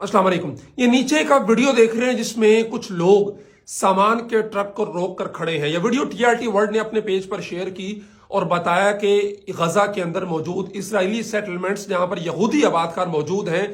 अस्सलाम वालेकुम। ये नीचे का वीडियो देख रहे हैं जिसमें कुछ लोग सामान के ट्रक को रोक कर खड़े हैं। यह वीडियो टीआरटी वर्ल्ड ने अपने पेज पर शेयर की और बताया कि गजा के अंदर मौजूद इसराइली सेटलमेंट्स जहां पर यहूदी आबादकार मौजूद हैं,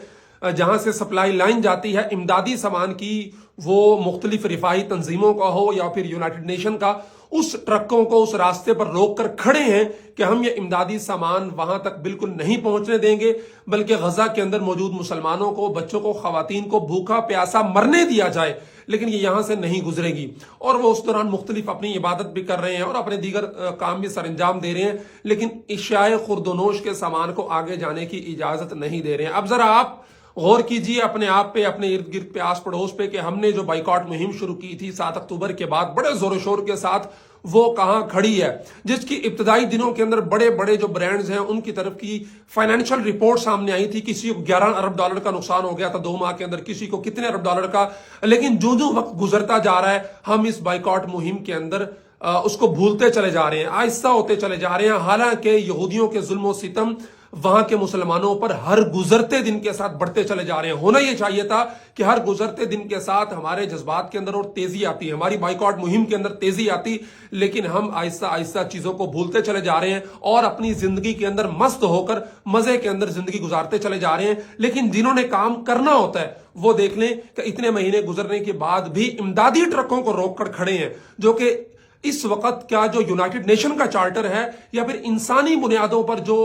जहां से सप्लाई लाइन जाती है इमदादी सामान की, वो मुख्तलिफ रिफाही तंजीमों का हो या फिर यूनाइटेड नेशन का, उस ट्रकों को उस रास्ते पर रोक कर खड़े हैं कि हम ये इमदादी सामान वहां तक बिल्कुल नहीं पहुंचने देंगे, बल्कि गजा के अंदर मौजूद मुसलमानों को, बच्चों को, खवातीन को भूखा प्यासा मरने दिया जाए, लेकिन ये यहां से नहीं गुजरेगी। और वो उस दौरान मुख्तलिफ अपनी इबादत भी कर रहे हैं और अपने दीगर काम भी सर अंजाम दे रहे हैं, लेकिन इशाए खुर्दोनोश के सामान को आगे जाने की इजाजत नहीं दे रहे हैं। अब जरा आप गौर कीजिए अपने आप पे, अपने इर्द गिर्द पे, आस पड़ोस पे, कि हमने जो बाइकआउट मुहिम शुरू की थी 7 अक्टूबर के बाद बड़े जोर शोर के साथ, वो कहां खड़ी है, जिसकी इब्तदाई दिनों के अंदर बड़े बड़े जो ब्रांड्स हैं उनकी तरफ की फाइनेंशियल रिपोर्ट सामने आई थी। किसी को 11 अरब डॉलर का नुकसान हो गया था 2 माह के अंदर, किसी को कितने अरब डॉलर का। लेकिन जो जो वक्त गुजरता जा रहा है, हम इस बाइकआउट मुहिम के अंदर उसको भूलते चले जा रहे हैं, आहिस्ता होते चले जा रहे हैं। हालांकि यहूदियों के जुल्म और सितम वहां के मुसलमानों पर हर गुजरते दिन के साथ बढ़ते चले जा रहे हैं। होना यह चाहिए था कि हर गुजरते दिन के साथ हमारे जज्बात के अंदर और तेजी आती, हमारी बाइकआउट मुहिम के अंदर तेजी आती, लेकिन हम आहिस्ता आहिस्ता चीजों को भूलते चले जा रहे हैं और अपनी जिंदगी के अंदर मस्त होकर मजे के अंदर जिंदगी गुजारते चले जा रहे हैं। लेकिन जिन्होंने काम करना होता है वो देख लें कि इतने महीने गुजरने के बाद भी इमदादी ट्रकों को रोककर खड़े हैं, जो कि इस वक्त क्या जो यूनाइटेड नेशन का चार्टर है या फिर इंसानी बुनियादों पर जो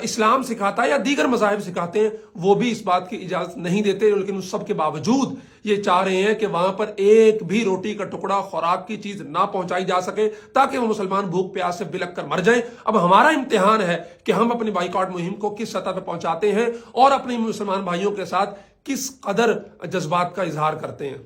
इस्लाम सिखाता है या दीगर मज़ाहिब सिखाते हैं, वो भी इस बात की इजाजत नहीं देते। लेकिन उस सब के बावजूद ये चाह रहे हैं कि वहां पर एक भी रोटी का टुकड़ा, खुराक की चीज ना पहुंचाई जा सके, ताकि वो मुसलमान भूख प्यास से बिलक कर मर जाएं। अब हमारा इम्तिहान है कि हम अपनी बाइकआउट मुहिम को किस सतह पर पहुंचाते हैं और अपने मुसलमान भाइयों के साथ किस कदर जज्बात का इजहार करते हैं।